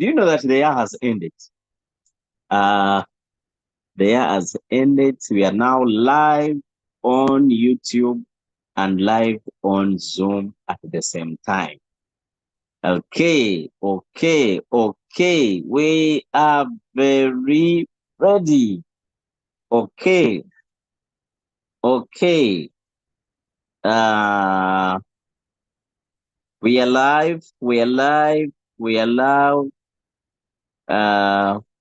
do you know that the year has ended? Uh, the year has ended. We are now live on YouTube and live on Zoom at the same time. Okay. We are very ready. Okay, okay. Uh, we are live. We are live. We are live.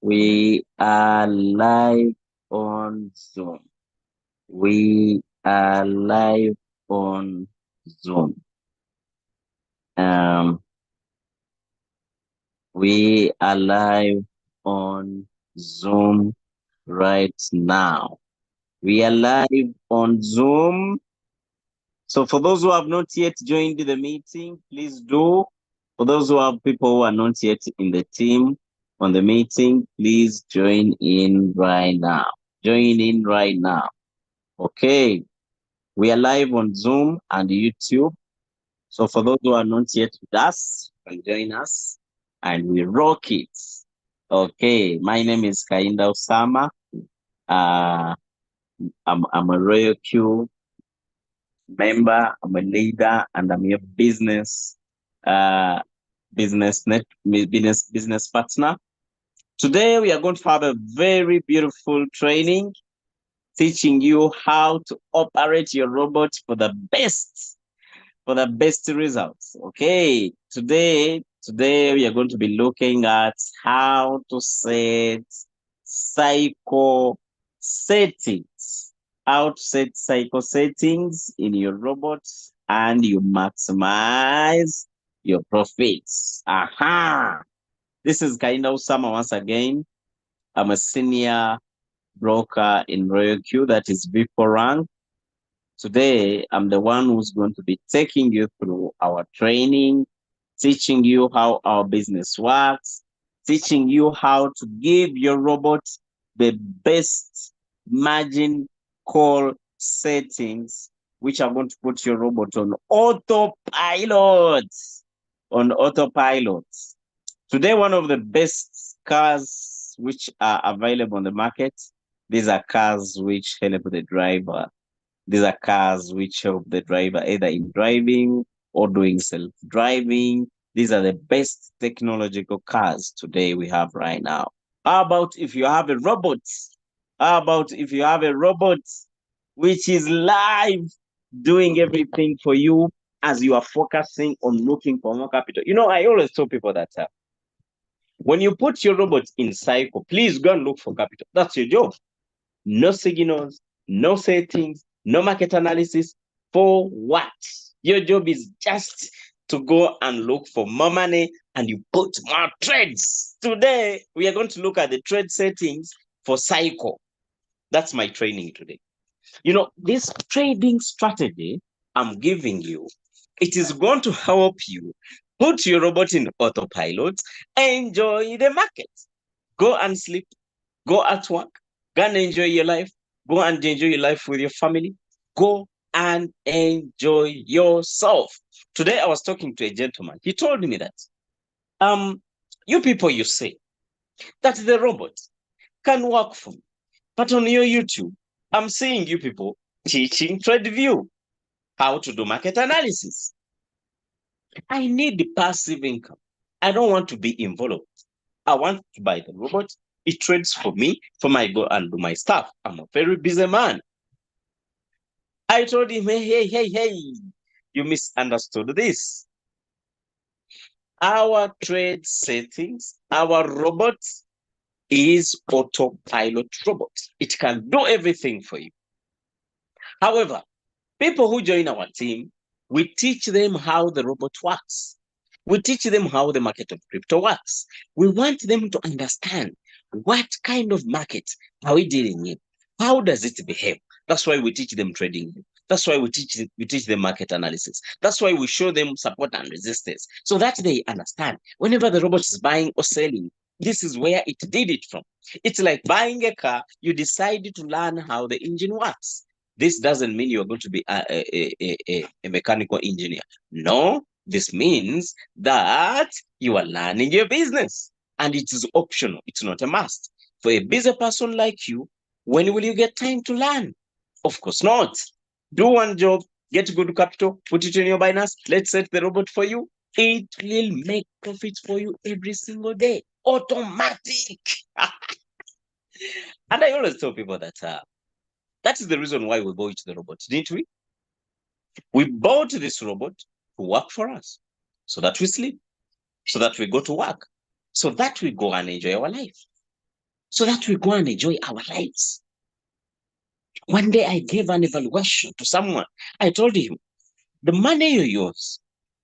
We are live on Zoom. We are live on Zoom. Um, we are live on Zoom right now. We are live on Zoom. So for those who have not yet joined the meeting, please do. For those who have people who are not yet in the team on the meeting, please join in right now. Join in right now. Okay. We are live on Zoom and YouTube. So for those who are not yet with us, can join us and we rock it. Okay. My name is Kainda Osama. Uh, I'm a Royal Q member, I'm a leader, and I'm your uh, business partner. Today we are going to have a very beautiful training teaching you how to operate your robot for the best results. Okay, today we are going to be looking at how to set cycle settings, how to set cycle settings in your robot and you maximize your profits. Aha! This is Kainda Usama once again. I'm a senior broker in Royal Q, that is V4 rank. Today, I'm the one who's going to be taking you through our training, teaching you how our business works, teaching you how to give your robot the best margin call settings, which are going to put your robot on autopilot. On autopilot. Today, one of the best cars which are available on the market, these are cars which help the driver. These are cars which help the driver either in driving or doing self-driving. These are the best technological cars today we have right now. How about if you have a robot? How about if you have a robot which is live doing everything for you as you are focusing on looking for more capital? You know, I always tell people that when you put your robot in cycle, please go and look for capital. That's your job. No signals, no settings, no market analysis. For what? Your job is just to go and look for more money and you put more trades. Today, we are going to look at the trade settings for cycle. That's my training today. You know, this trading strategy I'm giving you, it is going to help you put your robot in autopilot, enjoy the market, go and sleep, go at work, go and enjoy your life, go and enjoy your life with your family, go and enjoy yourself. Today I was talking to a gentleman. He told me that you people, you say that the robot can work for me, but on your YouTube I'm seeing you people teaching TradeView how to do market analysis. I need the passive income. I don't want to be involved. I want to buy the robot. It trades for me, for my go and do my stuff. I'm a very busy man. I told him, hey, you misunderstood this. Our trade settings, our robot is autopilot robot. It can do everything for you. However, people who join our team, we teach them how the robot works. We teach them how the market of crypto works. We want them to understand what kind of market are we dealing in? How does it behave? That's why we teach them trading. That's why we teach them market analysis. That's why we show them support and resistance so that they understand whenever the robot is buying or selling, this is where it did it from. It's like buying a car, you decide to learn how the engine works. This doesn't mean you're going to be a mechanical engineer. No, this means that you are learning your business. and it is optional. It's not a must. For a busy person like you, when will you get time to learn? Of course not. Do one job, get good capital, put it in your Binance. Let's set the robot for you. It will make profits for you every single day. Automatic. And I always tell people that that is the reason why we bought the robot, didn't we? We bought this robot to work for us so that we sleep, so that we go to work, so that we go and enjoy our life, so that we go and enjoy our lives. One day I gave an evaluation to someone. I told him, the money you use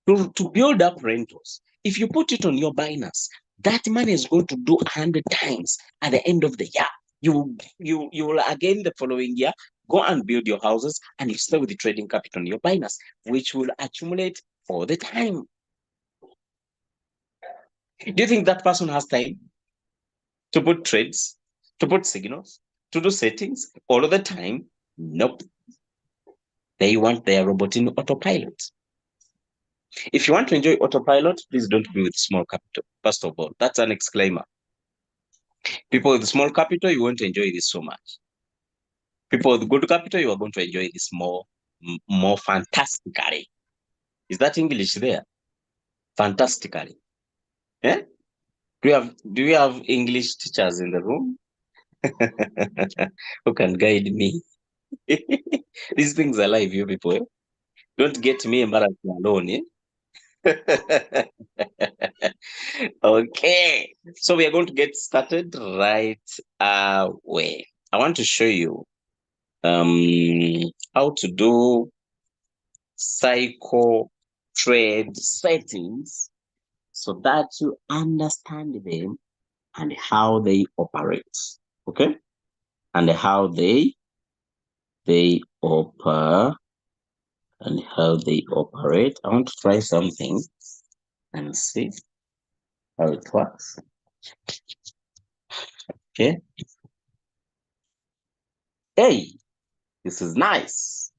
to build up rentals, if you put it on your Binance, that money is going to do 100 times at the end of the year. You will again the following year go and build your houses and you stay with the trading capital on your Binance, which will accumulate all the time. Do you think that person has time to put trades, to put signals, to do settings all of the time? Nope. They want their robot in autopilot. If you want to enjoy autopilot, please don't be with small capital. First of all, that's an exclaimer. People with small capital, you won't enjoy this so much. People with good capital, you are going to enjoy this more fantastically. Is that English there? Fantastically. Yeah? Do you have English teachers in the room who can guide me? These things are live, you people. Eh? Don't get me embarrassed alone. Eh? Okay, so we are going to get started right away. I want to show you how to do cycle trade settings so that you understand them and how they operate. Okay, and how they operate and how they operate. I want to try something and see how it works. Okay. Hey, this is nice.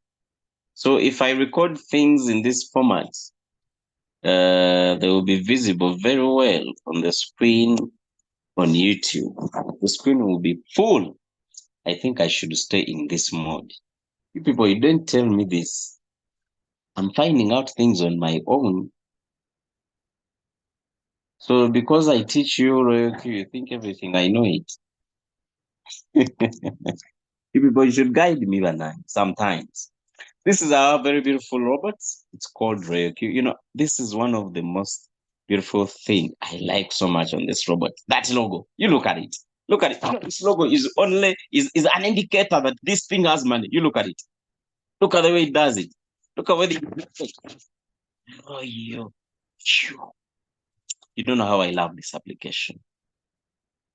So if I record things in this format, they will be visible very well on the screen on YouTube. The screen will be full. I think I should stay in this mode. You people, you don't tell me this. I'm finding out things on my own. So because I teach you Royal Q, you think everything I know it. You people, you should guide me sometimes. This is our very beautiful robot. It's called Ryokyu. You know, this is one of the most beautiful thing I like so much on this robot. That logo. You look at it. Look at it. You know, this logo is an indicator that this thing has money. You look at it. Look at the way it does it. Look at where the oh you don't know how I love this application.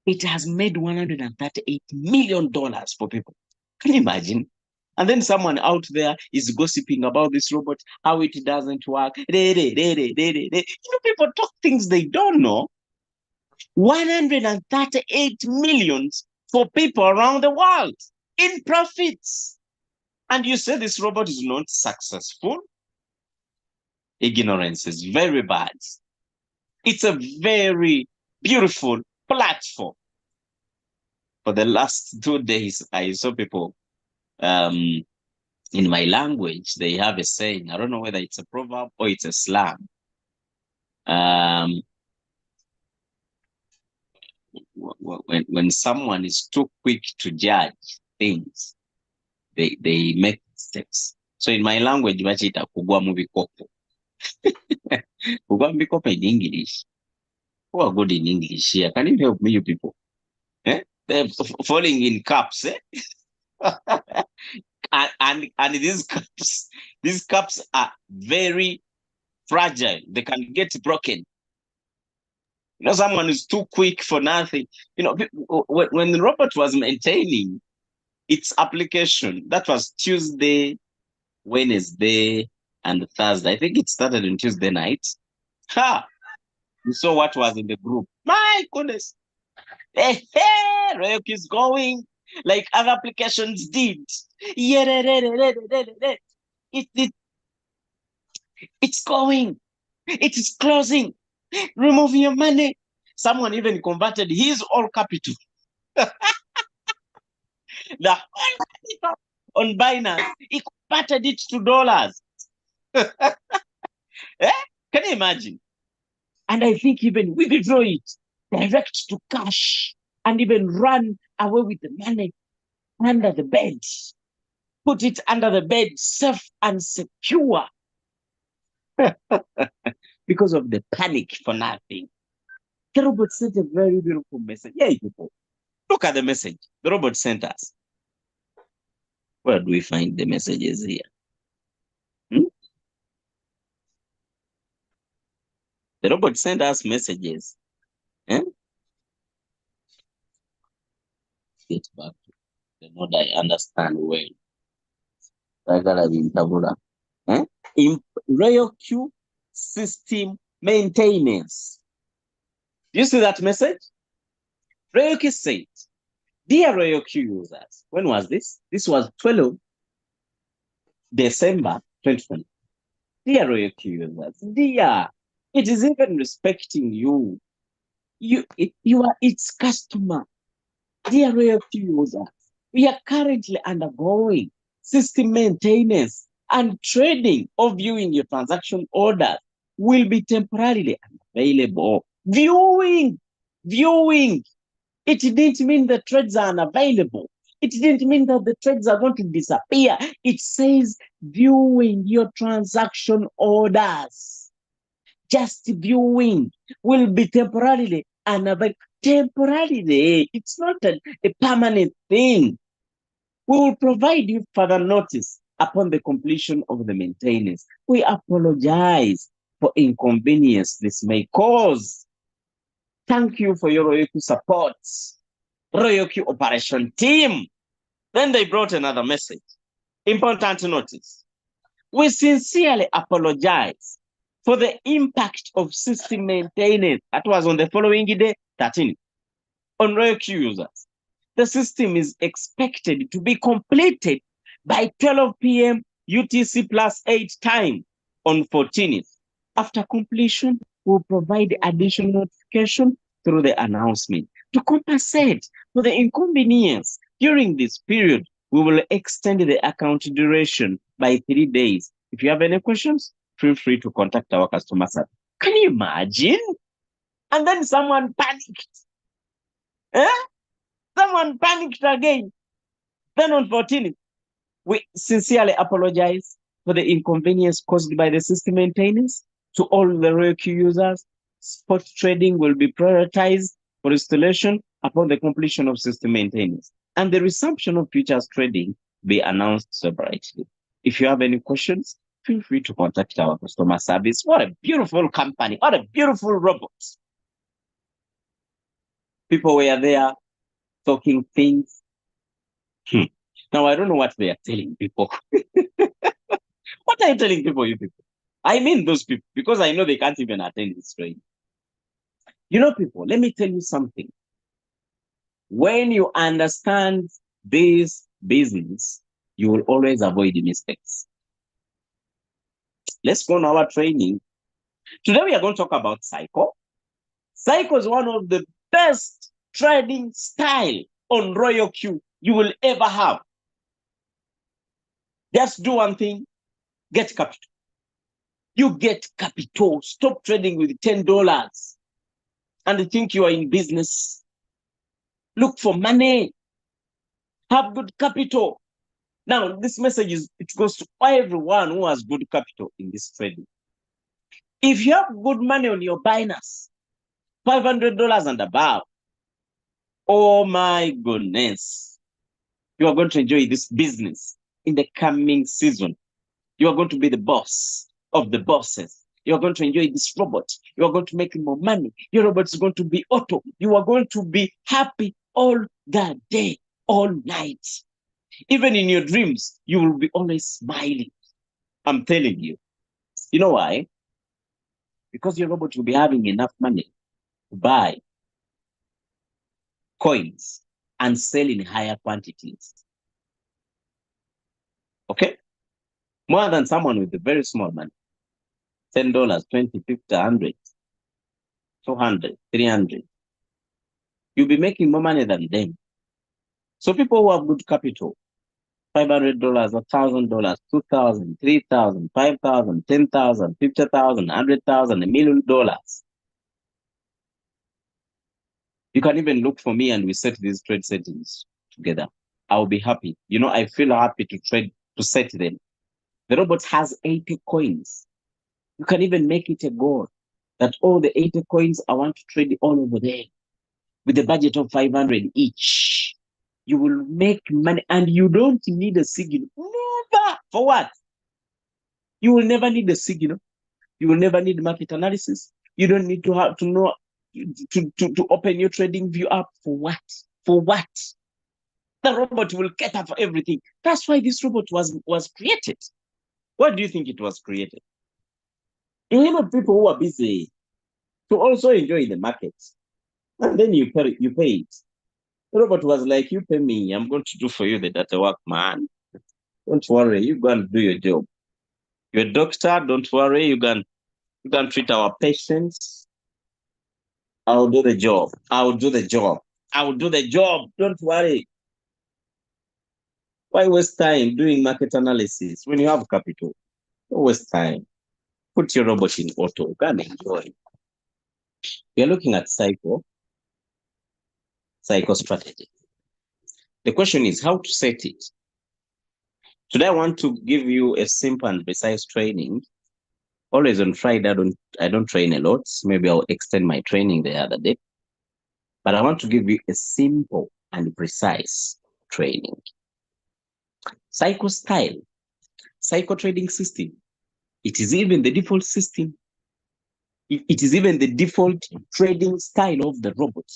It has made $138 million for people. Can you imagine? And then someone out there is gossiping about this robot, how it doesn't work. You know, people talk things they don't know. 138 million for people around the world in profits. And you say this robot is not successful? Ignorance is very bad. It's a very beautiful platform. For the last 2 days, I saw people in my language, they have a saying. I don't know whether it's a proverb or it's a slang. When someone is too quick to judge things, they make mistakes. So in my language, vachita kugwa mubikopo. Kugwa mubikopo in English. Who are good in English here? Can you help me, you people? Eh? They're falling in cups, eh? and these cups are very fragile. They can get broken. You know, someone is too quick for nothing. You know, when the robot was maintaining its application, that was Tuesday, Wednesday, and Thursday. I think it started on Tuesday night. Ha! You saw what was in the group. My goodness. Hey, hey, Royok is going like other applications did. It's going. It is closing. Remove your money. Someone even converted his all capital, the whole capital on Binance. He converted it to dollars. Eh? Can you imagine? And I think even withdraw it direct to cash and even run away with the money under the bed. Put it under the bed, safe and secure. Because of the panic for nothing. The robot sent a very beautiful message. Yeah, people. Look at the message the robot sent us. Where do we find the messages here? The robot sent us messages. Eh? Get back to the node I understand well. Eh? In Royal Q system maintenance. Do you see that message? Royal Q said, dear Royal Q users, when was this? This was 12 December 2020. Dear Royal Q users, dear, it is even respecting you. You are its customer. Dear Royal Q users, we are currently undergoing system maintenance and trading or viewing your transaction orders will be temporarily unavailable. Viewing. It didn't mean the trades are unavailable. It didn't mean that the trades are going to disappear. It says viewing your transaction orders. Just viewing will be temporarily unavailable. Temporarily, it's not a permanent thing. We will provide you further notice upon the completion of the maintenance. We apologize for inconvenience this may cause. Thank you for your Royal Q support. Royal Q operation team. Then they brought another message. Important notice. We sincerely apologize for the impact of system maintenance. That was on the following day, 13, on Royal Q users. The system is expected to be completed by 12 p.m. UTC plus 8 time on 14th. After completion, we'll provide additional notification through the announcement. To compensate for the inconvenience during this period, we will extend the account duration by 3 days. If you have any questions, feel free to contact our customer service. Can you imagine? And then someone panicked. Someone panicked again. Then on 14th, we sincerely apologize for the inconvenience caused by the system maintenance. To all the Royal Q users, spot trading will be prioritized for installation upon the completion of system maintenance, and the resumption of futures trading be announced separately. If you have any questions, feel free to contact our customer service. What a beautiful company. What a beautiful robot. People were there talking things. Now, I don't know what they are telling people. What are you telling people, you people? I mean those people, because I know they can't even attend this training. You know, people, let me tell you something. When you understand this business, you will always avoid mistakes. Let's go on our training. Today, we are going to talk about Psycho. Psycho is one of the best trading style on Royal Q you will ever have. Just do one thing, get capital. You get capital. Stop trading with $10 and think you are in business. Look for money. Have good capital. Now, this message it goes to everyone who has good capital in this trading. If you have good money on your Binance, $500 and above, oh my goodness, you are going to enjoy this business in the coming season. You are going to be the boss of the bosses. You are going to enjoy this robot. You are going to make more money. Your robot is going to be auto. You are going to be happy all the day, all night. Even in your dreams, you will be always smiling. I'm telling you. You know why? Because your robot will be having enough money to buy coins and sell in higher quantities. Okay? More than someone with a very small money. $10, $20, $50, $100, $200, $300. You'll be making more money than them. So people who have good capital, $500, $1,000, 2,000, 3,000, 5,000, 10,000, 50,000, 100,000, $1,000,000. You can even look for me and we set these trade settings together. I'll be happy. I feel happy to set them. The robot has 80 coins. You can even make it a goal that all the 80 coins I want to trade all over there with a budget of 500 each. You will make money and you don't need a signal. Never. For what? You will never need a signal. You will never need market analysis. You don't need to have to know to open your trading view up. For what? For what? The robot will cater for everything. That's why this robot was created. What do you think it was created? A lot of people who are busy to also enjoy the market. And then you pay it. The robot was like, you pay me, I'm going to do for you the data work, man. Don't worry, you go and do your job. You're a doctor, don't worry, you can treat our patients. I'll do the job. I'll do the job. I'll do the job. Don't worry. Why waste time doing market analysis when you have capital? Don't waste time. Put your robot in auto. Go and enjoy. We're looking at psycho strategy. The question is how to set it. Today, I want to give you a simple and precise training. Always on Friday, I don't train a lot. Maybe I'll extend my training the other day. But I want to give you a simple and precise training. Psycho style, psycho trading system. It is even the default system. It is even the default trading style of the robot.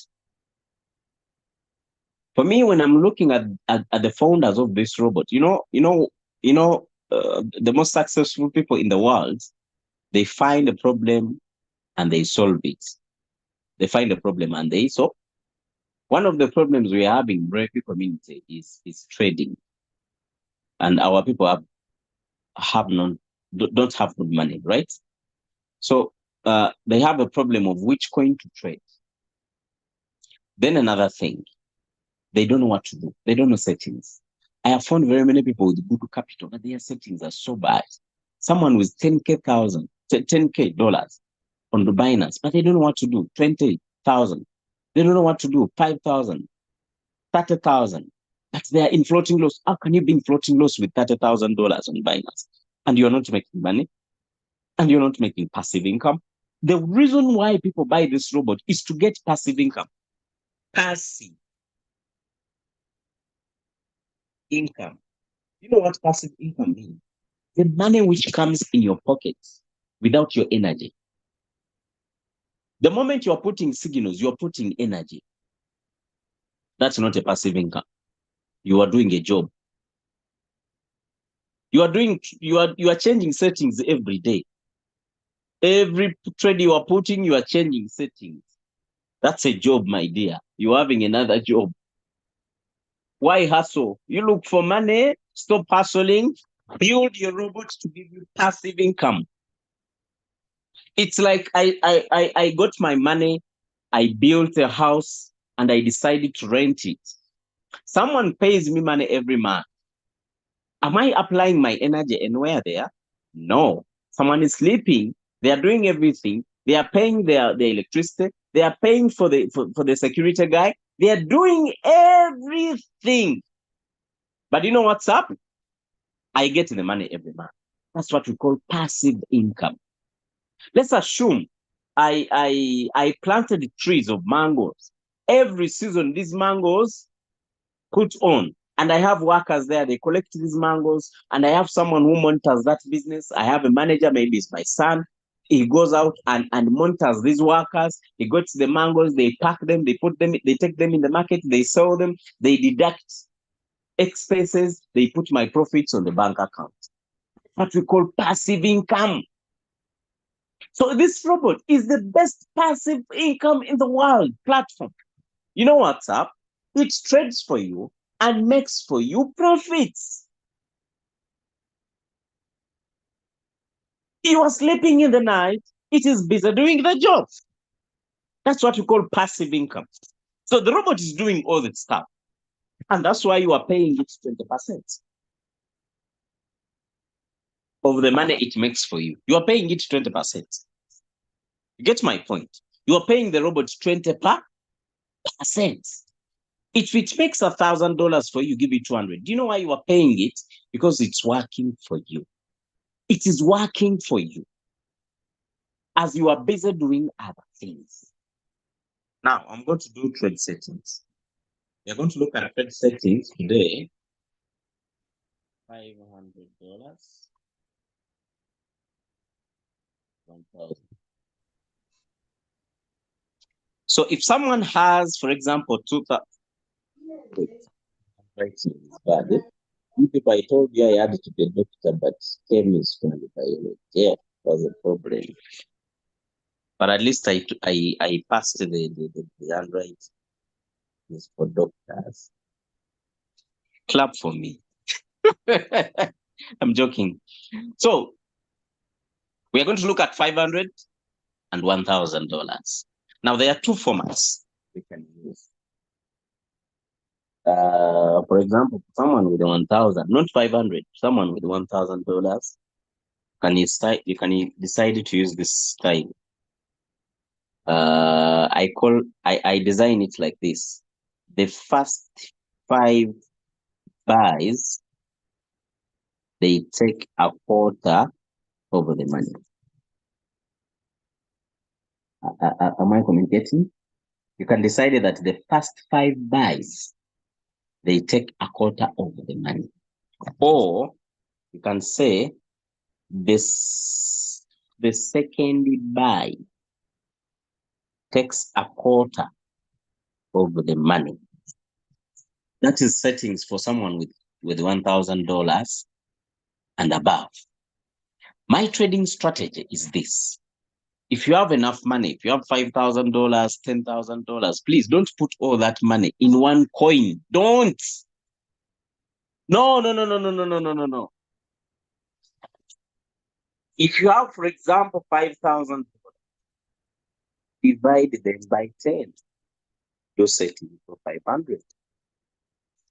For me, when I'm looking at the founders of this robot, the most successful people in the world, they find a problem and they solve it. They find a problem and they solve. One of the problems we are having in Reiki community is trading, and our people don't have good money, right? So they have a problem of which coin to trade. Then another thing, they don't know what to do. They don't know settings. I have found very many people with good capital, but their settings are so bad. Someone with 10K dollars on the Binance, but they don't know what to do. 20,000. They don't know what to do. 5,000, 30,000. But they are in floating loss. How can you be in floating loss with $30,000 on Binance? And you're not making money? And you're not making passive income? The reason why people buy this robot is to get passive income. Passive income. You know what passive income means? The money which comes in your pocket without your energy. The moment you're putting signals, you're putting energy. That's not a passive income. You are doing a job. You are changing settings every day. Every trade you are putting, you are changing settings. That's a job, my dear. You're having another job. Why hustle? You look for money, stop hustling, build your robots to give you passive income. It's like I got my money, I built a house, and I decided to rent it. Someone pays me money every month. Am I applying my energy anywhere there? No. Someone is sleeping. They are doing everything. They are paying their electricity. They are paying for the security guy. They are doing everything. But you know what's up? I get the money every month. That's what we call passive income. Let's assume I planted trees of mangoes. Every season, these mangoes put on, and I have workers there. They collect these mangoes, and I have someone who monitors that business. I have a manager, maybe it's my son. He goes out and monitors these workers. He gets the mangoes, they pack them, they take them in the market, they sell them, they deduct expenses, they put my profits on the bank account. What we call passive income. So this robot is the best passive income in the world platform. You know what's up? It trades for you and makes for you profits. You are sleeping in the night, it is busy doing the job. That's what we call passive income. So the robot is doing all that stuff. And that's why you are paying it 20% of the money it makes for you. You are paying it 20%. You get my point? You are paying the robot 20%. If it makes $1,000 for you, give it 200. Do you know why you are paying it? Because it's working for you. It is working for you as you are busy doing other things. Now, I'm going to do trade settings. We're going to look at trade settings today. $500, 1,000. So if someone has, for example, 2,000, if I told you I had to be a doctor, but chemistry and biology, yeah, was a problem. But at least I passed the handwriting is for doctors. Clap for me. I'm joking. So we are going to look at $500 and $1,000. Now there are two formats we can use. For example, someone with 1,000, not 500, someone with $1,000, you can decide to use this style. I design it like this. The first 5 buys, they take a quarter over the money. Am I communicating? You can decide that the first 5 buys, they take a quarter over the money. Or you can say the second buy takes a quarter over the money. That is settings for someone with $1,000 and above. My trading strategy is this. If you have enough money, if you have $5,000, $10,000, please don't put all that money in one coin. Don't. No. If you have, for example, $5,000, divide them by 10. You're setting for 500.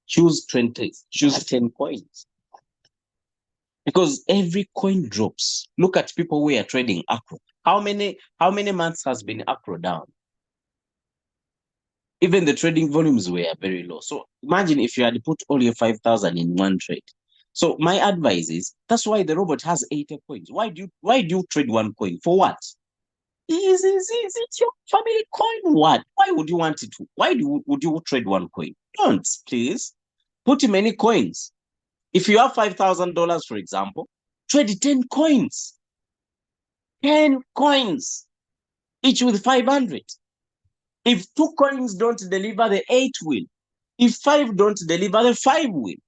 Choose 10 coins. Because every coin drops. Look at people who are trading Acro. How many months has been Acro down? Even the trading volumes were very low. So imagine if you had put all your 5,000 in one trade. So my advice is, that's why the robot has 80 coins. Why do you trade one coin? For what? Is it your family coin? What? Why would you want it to? Would you trade one coin? Don't, please. Put many coins. If you have $5,000, for example, trade 10 coins. 10 coins, each with 500. If 2 coins don't deliver, the 8 will. If 5 don't deliver, the 5 will.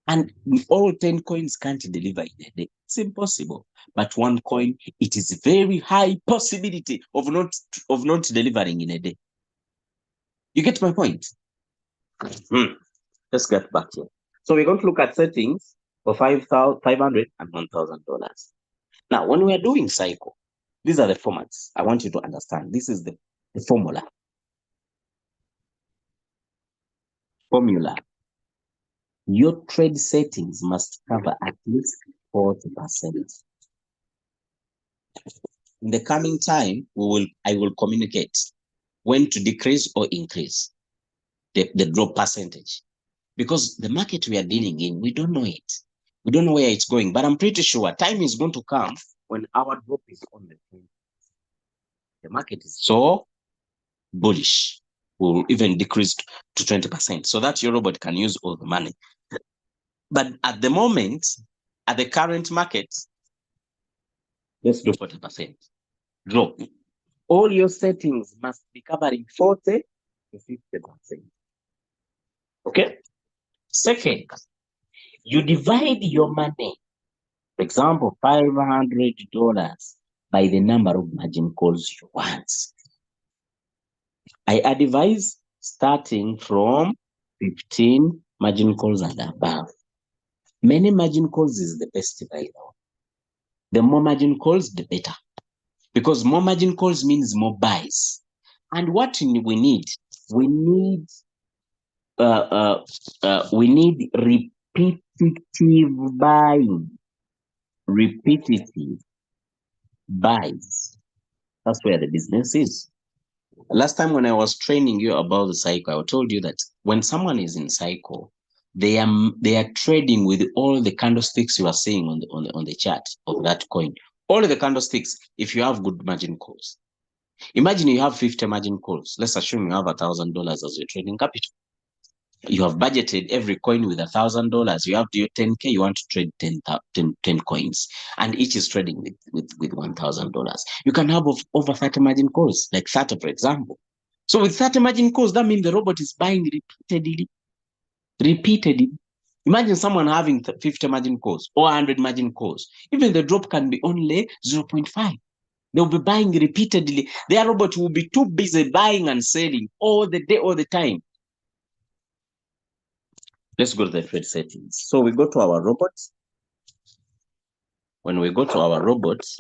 And all 10 coins can't deliver in a day. It's impossible. But 1 coin, it is very high possibility of not delivering in a day. You get my point? Let's get back here. So we're going to look at settings for $500 and $1,000. Now, when we are doing cycle, these are the formats. I want you to understand. This is the formula. Your trade settings must cover at least 40%. In the coming time, I will communicate when to decrease or increase the drop percentage. Because the market we are dealing in, we don't know it. We don't know where it's going, but I'm pretty sure time is going to come when our drop is on the trend. The market is so bullish, will even decrease to 20%, so that your robot can use all the money. But at the moment, at the current market, let's do 40% drop. All your settings must be covering 40 to 50%. Okay? Second, you divide your money, for example, $500 by the number of margin calls you want. I advise starting from 15 margin calls and above. Many margin calls is the best by now. The more margin calls, the better. Because more margin calls means more buys. And what we need, we need we need repetitive buying, repetitive buys. That's where the business is. Last time when I was training you about the cycle, I told you that when someone is in cycle, they are trading with all the candlesticks you are seeing on the chart of that coin. All the candlesticks, if you have good margin calls. Imagine you have 50 margin calls. Let's assume you have $1,000 as your trading capital. You have budgeted every coin with $1,000. You have your 10K, you want to trade 10 coins, and each is trading with $1,000. You can have over 30 margin calls, like 30, for example. So with 30 margin calls, that means the robot is buying repeatedly. Imagine someone having 50 margin calls or 100 margin calls. Even the drop can be only 0.5. They'll be buying repeatedly. Their robot will be too busy buying and selling all the day, all the time. Let's go to the trade settings. So we go to our robots. When we go to our robots,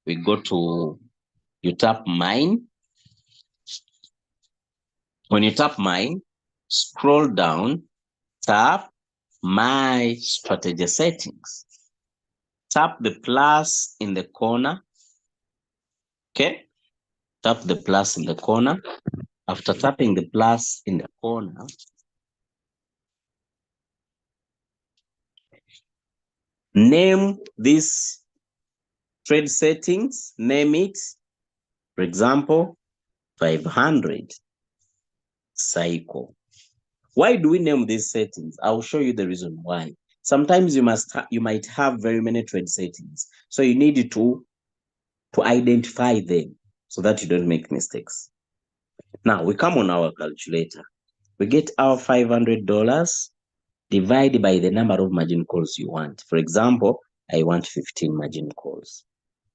we go to, you tap mine. When you tap mine, scroll down, tap my strategy settings. Tap the plus in the corner. Okay. Tap the plus in the corner. After tapping the plus in the corner, name this trade settings. Name it. For example, 500 cycle. Why do we name these settings? I'll show you the reason why. Sometimes you might have very many trade settings. So you need to identify them so that you don't make mistakes. Now we come on our calculator. We get our $500 divided by the number of margin calls you want. For example, I want 15 margin calls.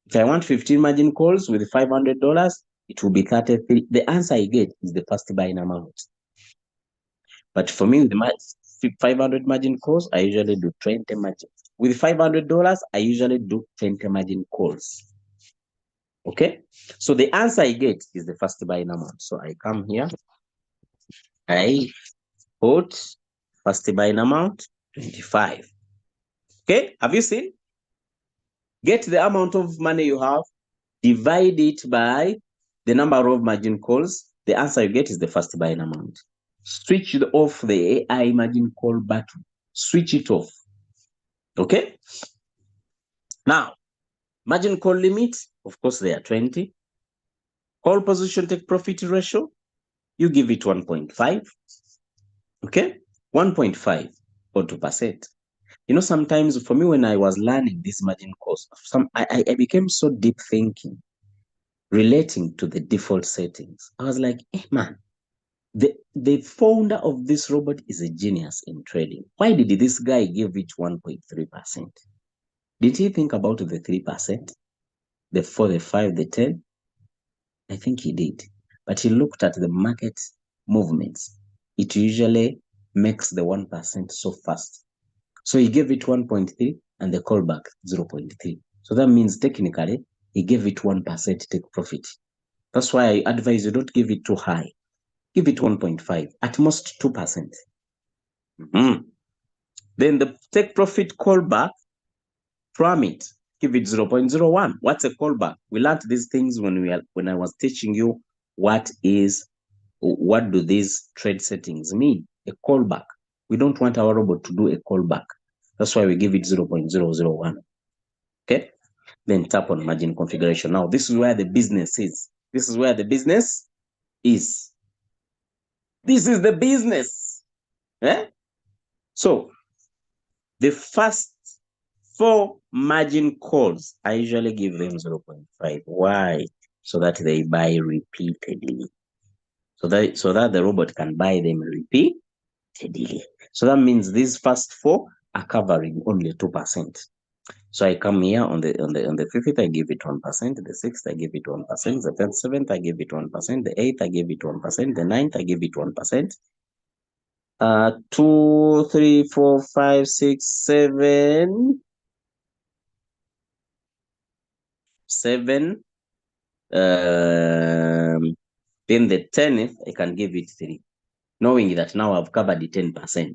If I want 15 margin calls with $500, it will be 33. The answer I get is the first buying amount. But for me, with the 500 margin calls, I usually do 20 margin. With $500, I usually do 20 margin calls. Okay? So the answer I get is the first buying amount. So I come here, I put first buying amount, 25. Okay? Have you seen? Get the amount of money you have, divide it by the number of margin calls. The answer you get is the first buying amount. Switch off the AI margin call button. Switch it off. Okay? Now, margin call limit, of course, they are 20. Call position take profit ratio, you give it 1.5. Okay? 1.5 or 2%. You know, sometimes for me, when I was learning this margin calls, I became so deep thinking relating to the default settings. I was like, hey, man, the founder of this robot is a genius in trading. Why did this guy give it 1.3%? Did he think about the 3%? The 4, the 5, the 10? I think he did. But he looked at the market movements. It usually makes the 1% so fast. So he gave it 1.3 and the callback 0.3. So that means technically he gave it 1% take profit. That's why I advise you don't give it too high. Give it 1.5, at most 2%. Then the take profit callback, parameter, give it 0.01. What's a callback? We learned these things when I was teaching you what do these trade settings mean. A callback. We don't want our robot to do a callback. That's why we give it 0.001. Okay? Then tap on margin configuration. Now, this is where the business is. This is where the business is. This is the business. Eh? So, the first 4 margin calls, I usually give them 0.5. Why? So that they buy repeatedly. So that the robot can buy them repeatedly. So that means these first 4 are covering only 2%. So I come here on the 5th, I give it 1%, the 6th, I give it 1%, the 7th, I give it 1%, the 8th, I give it 1%, the 9th, I give it 1%. 2, 3, 4, 5, 6, 7. 7. Then the 10th, I can give it 3, knowing that now I've covered the 10%.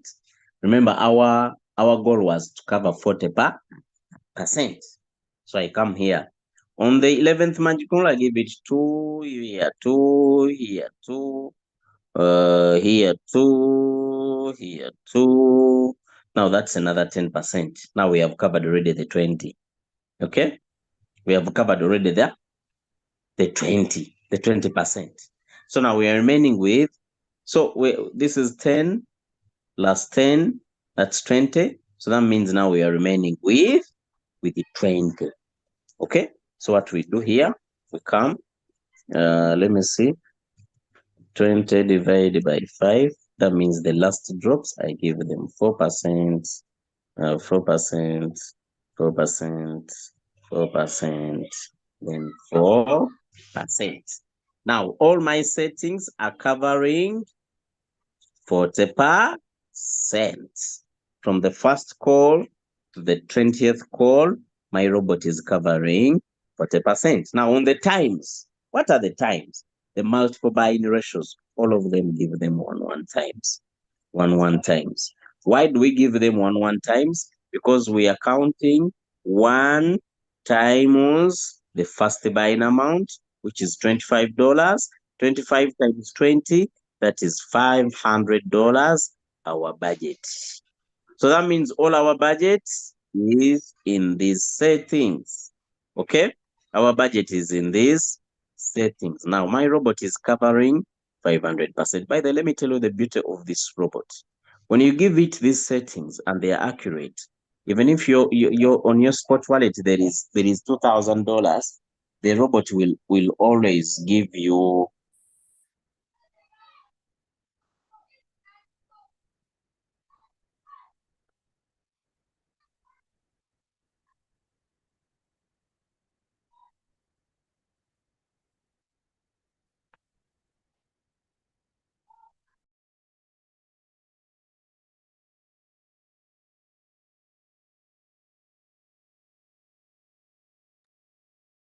Remember, our goal was to cover 40%. So I come here. On the 11th magic number, I give it 2, here 2, here 2, here 2, here 2. Now that's another 10%. Now we have covered already the 20. Okay? We have covered already the 20%. So now we are remaining with, so this is 10 plus 10, that's 20. So that means now we are remaining with the 20. Okay? So what we do here, we come, let me see, 20 divided by 5. That means the last drops, I give them 4%, 4%, 4%, 4%, then 4%. Now, all my settings are covering 40%. From the first call to the 20th call, my robot is covering 40%. Now, on the times, what are the times? The multiple buying ratios, all of them give them 1 times. 1 times. Why do we give them 1 times? Because we are counting 1 times the first buying amount, which is $25. 25 times 20, that is $500, our budget. So that means all our budget is in these settings. Okay? Our budget is in these settings. Now, my robot is covering 500%. By the way, let me tell you the beauty of this robot. When you give it these settings and they are accurate, even if you're on your spot wallet there is $2,000, the robot will always give you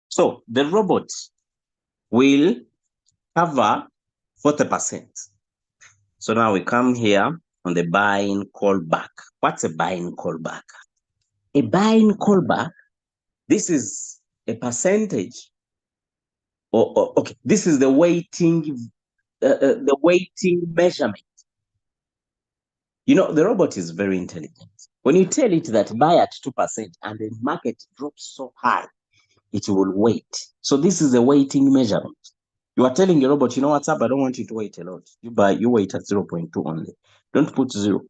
so the robot will cover 40%. So now we come here on the buying callback. What's a buying callback? A buying callback, this is a percentage. Okay, this is the weighting measurement. You know, the robot is very intelligent. When you tell it that buy at 2% and the market drops so high, it will wait. So this is a weighting measurement. You are telling your robot, you know what's up? I don't want you to wait a lot. You wait at 0.2 only. Don't put 0.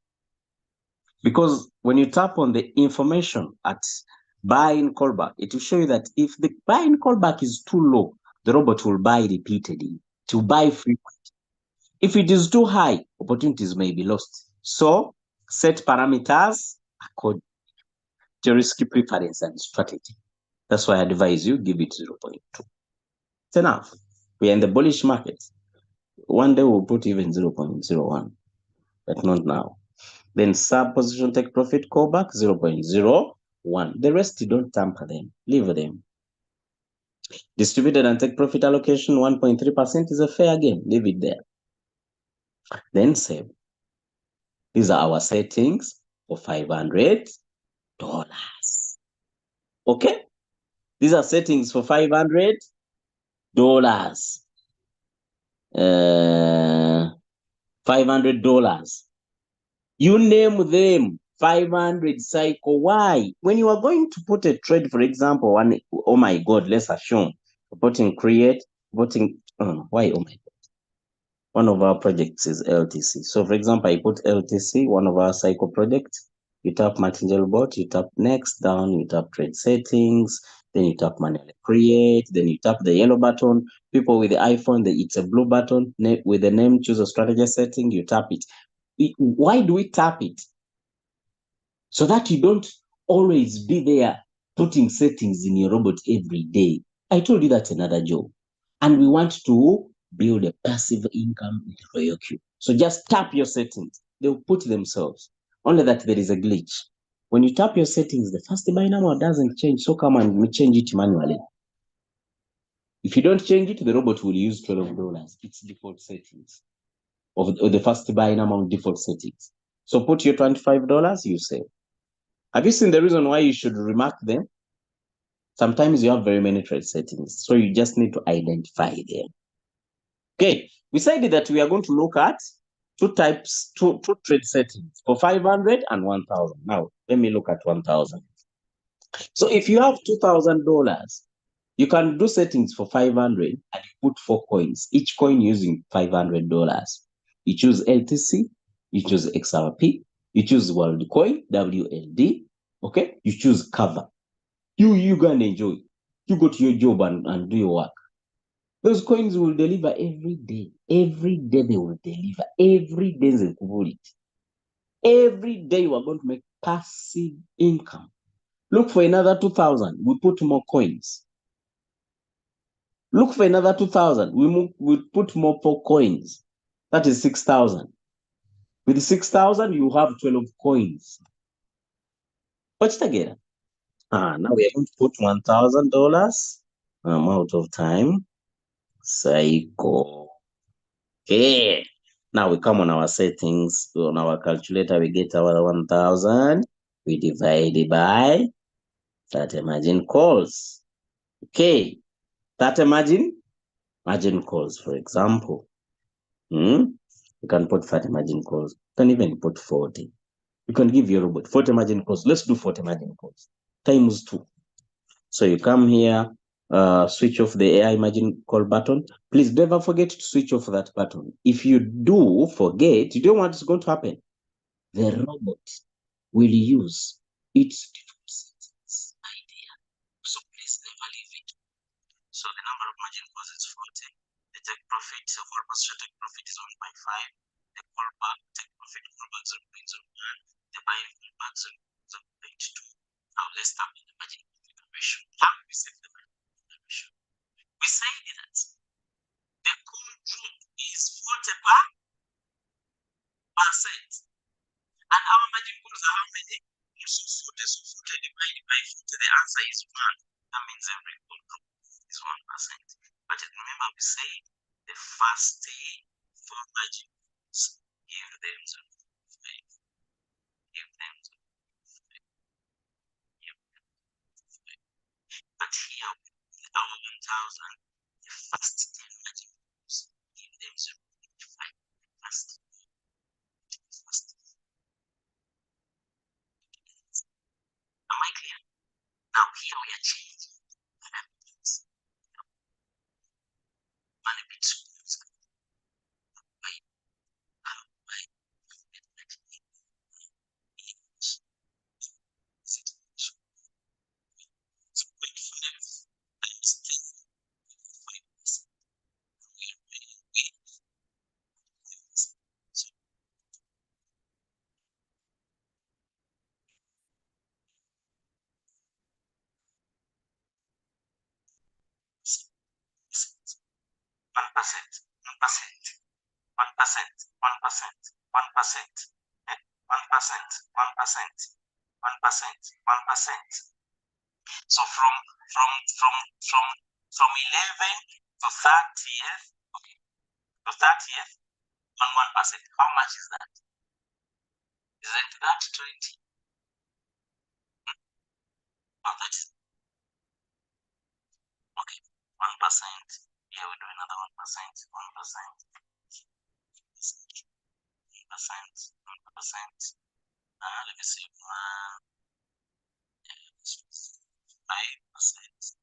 Because when you tap on the information at buy-in callback, it will show you that if the buy-in callback is too low, the robot will buy repeatedly, to buy frequent. If it is too high, opportunities may be lost. So set parameters according to risk preference and strategy. That's why I advise you give it 0.2. It's enough. We are in the bullish market. One day we'll put even 0.01, but not now. Then sub position take profit callback 0.01. The rest you don't tamper them, leave them. Distributed and take profit allocation 1.3% is a fair game, leave it there. Then save. These are our settings for $500. Okay? These are settings for $500. $500. You name them. 500 cycle. Why? When you are going to put a trade, for example, one, oh my God, let's assume putting create, putting, why? Oh my God. One of our projects is LTC. So for example, I put LTC, one of our cycle projects. You tap Martingale bot, you tap next, down, you tap trade settings, then you tap manually create, then you tap the yellow button. People with the iPhone, it's a blue button with the name, choose a strategy setting, you tap it. Why do we tap it? So that you don't always be there putting settings in your robot every day. I told you that's another job. And we want to build a passive income in RoyoQ. So just tap your settings. They'll put themselves. Only that there is a glitch. When you tap your settings, the first binary doesn't change. So come and we change it manually. If you don't change it, the robot will use $12. It's default settings of the first buying amount default settings. So put your $25, you save. Have you seen the reason why you should remark them? Sometimes you have very many trade settings, so you just need to identify them. Okay, we said that we are going to look at two trade settings for 500 and 1,000. Now, let me look at 1,000. So if you have $2,000, you can do settings for 500 and you put 4 coins, each coin using $500. You choose LTC, you choose XRP, you choose WorldCoin, WLD, okay? You choose cover. You go and enjoy. You go to your job and do your work. Those coins will deliver every day. Every day they will deliver. Every day they will it. Every day you are going to make passive income. Look for another 2,000. We put more coins. Look for another 2,000. We put more 4 coins. That is 6,000. With 6,000, you have 12 coins. Watch it again. Now we are going to put $1,000. I'm out of time. Psycho. Okay. Now we come on our settings. On our calculator, we get our 1,000. We divide it by that margin calls. Okay. That margin calls, for example. You can put 30 margin calls. You can even put 40. You can give your robot 40 margin calls. Let's do 40 margin calls times 2. So you come here, switch off the AI margin call button. Please never forget to switch off that button. If you do forget, you don't know what's going to happen. The robot will use its default settings idea. So please never leave it. So the number of margin calls is 40. The take profit, so for take profit is 1.5. The callback, take profit callback 0.01. The buying callback 0.2. Now let's start with the margin ratio. How do we set the margin ratio? We say that the control is 40%. And our margin calls are how many? So 40 divided by 40, the answer is 1. That means every call group is 1%. But remember, we say the first 4 margin calls give them 0.5. Give them 0.5. But here, with our 1,000, the first 10 margin calls give them 0.5. First. Am I clear? Now here we are changing parameters. Money bits. So from 11 to 30th, okay, to 30th on 1%. How much is that? Isn't that 20? Oh, that is okay. 1%. Here we do another 1%. 1%. 1%. Let me see. 5%.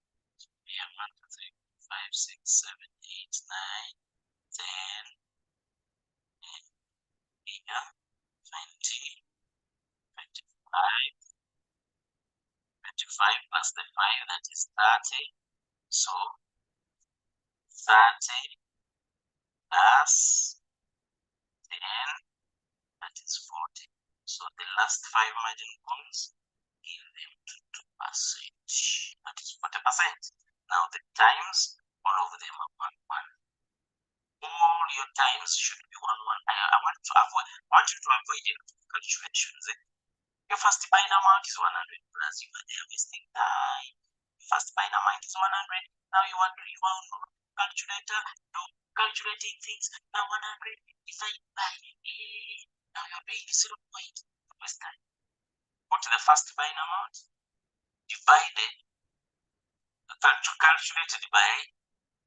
We have 1, 2, 3, 5, 6, 7, 8, 9, 10. Here, 20, 25. 25 plus the 5, that is 30. So 30 plus 10, that is 40. So the last 5 margin calls, give them to 2%. That is 40%. Now the times, all of them are 1, 1. All your times should be 1, 1. I want you to avoid calculations. Your first buying amount is 100 plus. You are there wasting time. First Binamite is 100. Now you want calculator, do calculating things. Now 100 divided by now you're doing 0 point. Waste time. Go to the first Binamite, divided, calculated by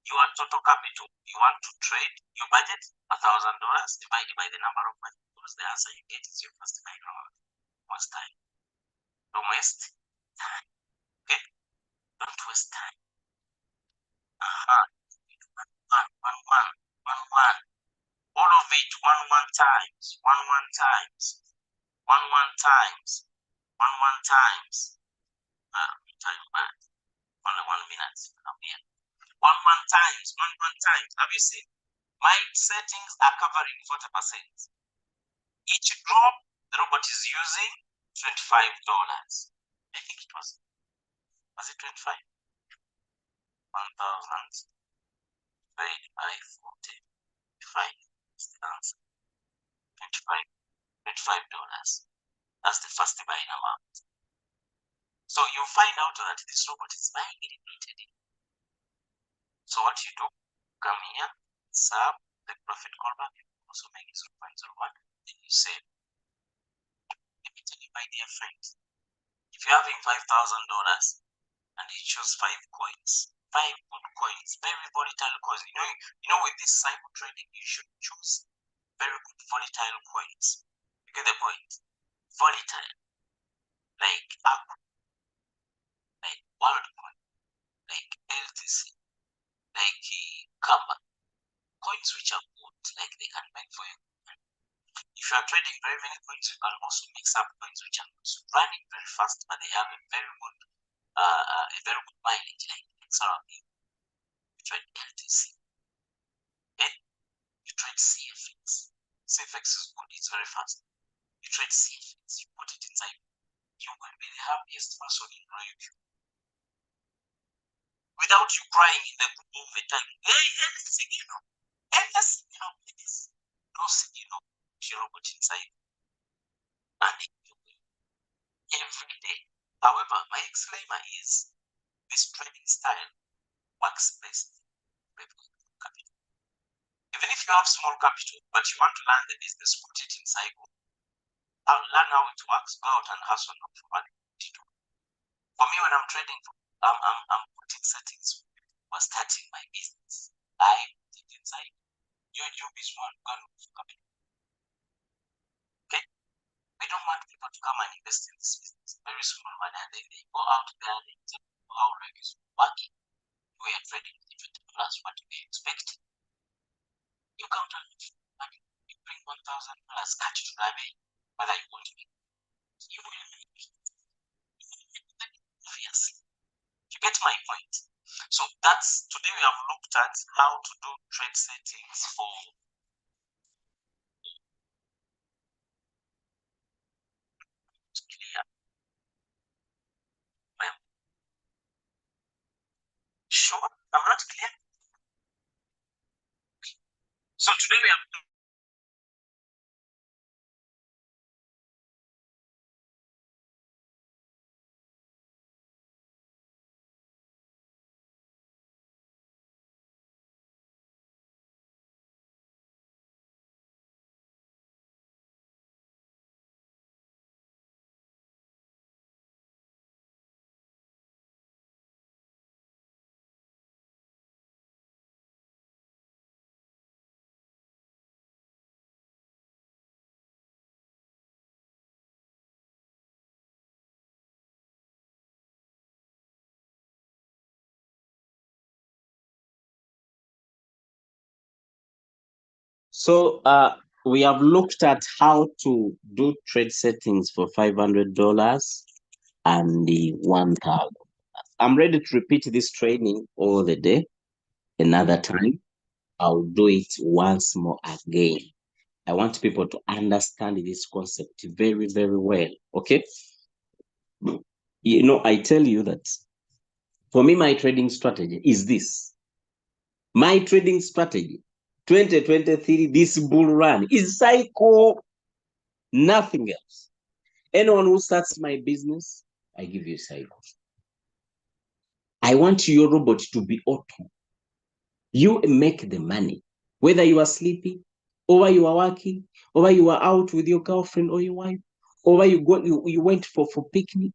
your total capital. You want to trade your budget $1,000 divided by the number of money. Because the answer you get is your first Binamite. Waste time. Don't waste time. Okay? Don't waste time. One. All of it one times. One times. Time back. Only 1 minute. I'm here. One times. Have you seen? My settings are covering 40%. Each drop the robot is using $25. I think it was it 25? 1,000 divided by 40. 5 is the answer. $25. That's the first buying amount. So you find out that this robot is buying it immediately. So what you do, come here, sub the profit callback, also make it 0.01, then you save. Let me tell you, my dear friends, if you're having $5,000 and you choose 5 coins, 5 good coins, very volatile coins, you know, with this cycle trading, you should choose very good volatile coins. You get the point? Volatile, like Apple, like WorldCoin, like LTC, like Kamba, coins which are good, like they can make for you. If you are trading very many coins, you can also mix up coins which are running very fast, but they have a very good mileage, like XRP. You trade LTC, and you trade CFX. CFX is good; it's very fast. You trade CFX, you put it inside. You will be the happiest person in YouTube. Without you crying in the group all the time. Hey, anything, please. Your robot inside. And every day. However, my disclaimer is this trading style works best with capital. Even if you have small capital, but you want to learn the business, put it in cycle. I'll learn how it works, go out and hustle for money. For me, when I'm trading, I'm putting settings for starting my business. I put it inside. Your job is one capital. Okay? We don't want people to come and invest in this business. Very small money, and then they go out there and they tell people how reg is working. We are trading with $20, what we expect. You count on money, you bring $1,000, catch to Rabe, whether you want to make you will make it. Obviously. You get my point. So that's today we have looked at how to do trade settings for clear. Well, sure, I'm not clear. So today we have So we have looked at how to do trade settings for $500 and the 1,000. I'm ready to repeat this training all the day. Another time, I'll do it once more again. I want people to understand this concept very, very well. Okay? I tell you that for me, my trading strategy is this. My trading strategy, 2023, this bull run is cycle, nothing else. Anyone who starts my business, I give you a cycle. I want your robot to be auto. You make the money, whether you are sleeping, or you are working, or you are out with your girlfriend or your wife, or you went for picnic,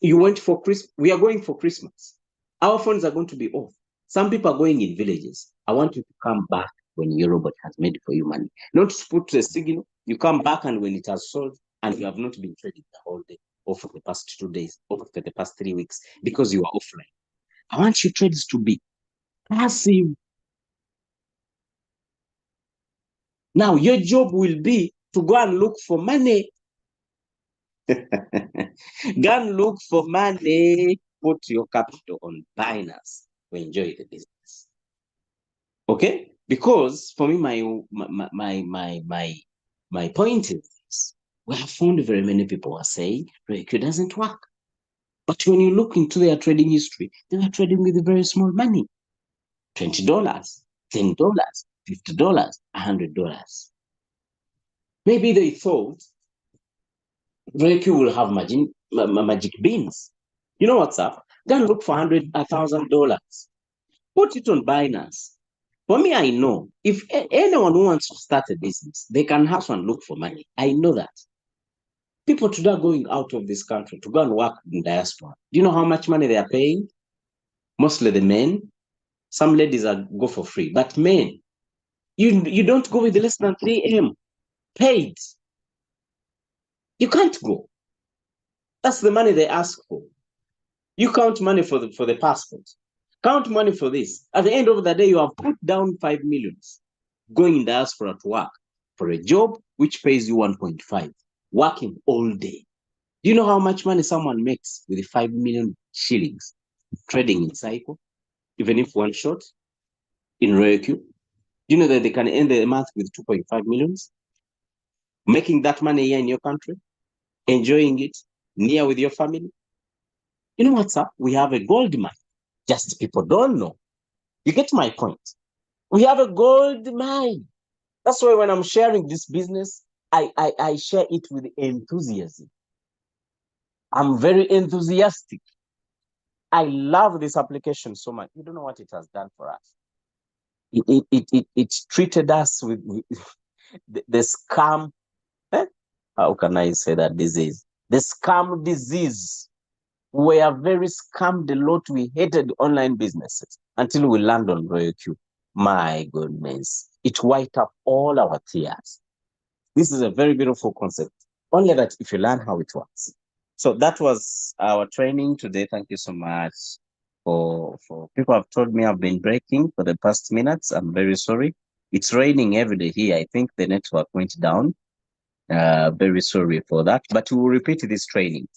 you went for Christmas. We are going for Christmas. Our phones are going to be off. Some people are going in villages. I want you to come back when your robot has made for you money. Not to put the signal. You come back and when it has sold and you have not been trading the whole day or for the past 2 days or for the past 3 weeks because you are offline. I want your trades to be passive. Now, your job will be to go and look for money. Go and look for money. Put your capital on Binance to enjoy the business. Okay? Because for me, my point is, we have found very many people are saying Roku doesn't work. But when you look into their trading history, they were trading with very small money. $20, $10, $50, $100. Maybe they thought Roku will have magic beans. You know what's up? Go and look for $1,000. Put it on Binance. For me, I know if anyone who wants to start a business, they can have and look for money. I know that. People today are going out of this country to go and work in diaspora. Do you know how much money they are paying? Mostly the men. Some ladies go for free, but men, you don't go with less than 3M paid. You can't go. That's the money they ask for. You count money for the passport. Count money for this. At the end of the day, you have put down 5 million going in diaspora to work for a job which pays you 1.5, working all day. Do you know how much money someone makes with 5 million shillings trading in cycle, even if one shot in Roku? Do you know that they can end the month with 2.5 millions? Making that money here in your country, enjoying it near with your family. You know what's up? We have a gold mine. Just people don't know. You get my point. We have a gold mine. That's why when I'm sharing this business, I share it with enthusiasm. I'm very enthusiastic. I love this application so much. You don't know what it has done for us. It treated us with the scam. How can I say that disease? The scam disease. We are very scammed a lot. We hated online businesses until we land on Roku. My goodness. It wiped up all our tears. This is a very beautiful concept. Only that if you learn how it works. So that was our training today. Thank you so much for people have told me I've been breaking for the past minutes. I'm very sorry. It's raining every day here. I think the network went down. Very sorry for that. But we will repeat this training.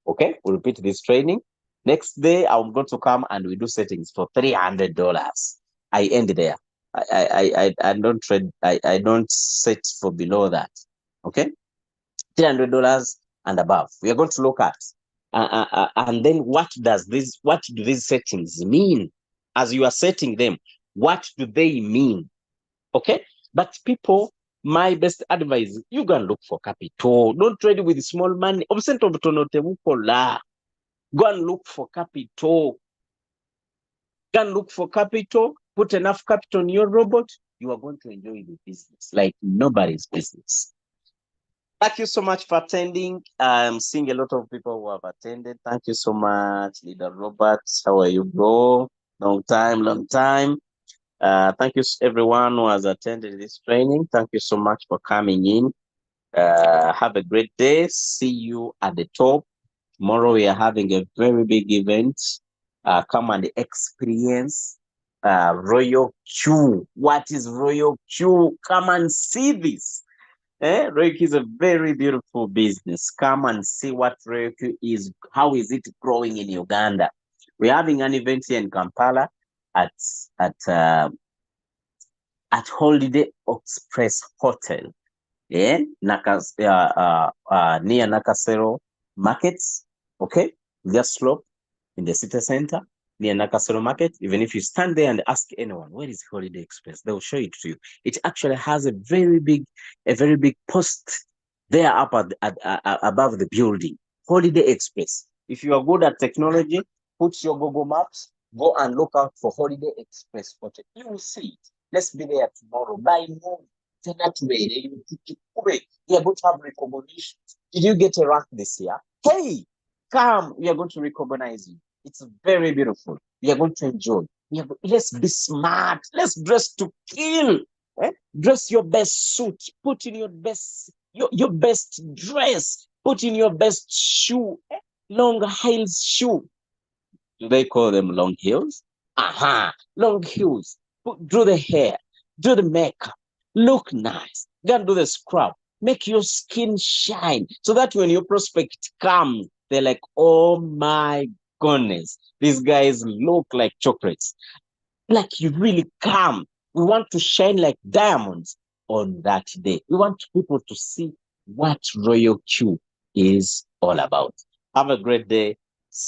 Okay, we'll repeat this training. Next day, I'm going to come and we do settings for $300. I end there. I don't trade. I don't set for below that. Okay, $300 and above. We are going to look at and then what do these settings mean as you are setting them? What do they mean? Okay, but people, my best advice, you go and look for capital. Don't trade with small money. Go and look for capital. Go and look for capital. Put enough capital in your robot. You are going to enjoy the business like nobody's business. Thank you so much for attending. I'm seeing a lot of people who have attended. Thank you so much, Leader Robert. How are you, bro? Long time, long time. Thank you everyone who has attended this training. Thank you so much for coming in. Have a great day. See you at the top. Tomorrow we are having a very big event. Come and experience Royal Q. What is Royal Q? Come and see this. Roku is a very beautiful business. Come and see what Roku is. How is it growing in Uganda? We're having an event here in Kampala at Holiday Express Hotel. Yeah, near Nakasero Markets. Okay, just slope in the city center near Nakasero Market. Even if you stand there and ask anyone, where is Holiday Express? They will show it to you. It actually has a very big post there up above the building. Holiday Express. If you are good at technology, put your Google Maps Go and look out for Holiday Express Hotel. You will see it. Let's be there tomorrow. By noon, that way, we are going to have recognition. Did you get a rank this year? Hey, come, we are going to recognize you. It's very beautiful. We are going to enjoy. Let's be smart. Let's dress to kill. Eh? Dress your best suit. Put in your best dress. Put in your best shoe. Eh? Long heels shoe. Do they call them long heels? Aha, long heels. Do the hair, do the makeup, look nice. Go and do the scrub. Make your skin shine so that when your prospect comes, they're like, oh my goodness, these guys look like chocolates. Like you really come. We want to shine like diamonds on that day. We want people to see what Royal Q is all about. Have a great day.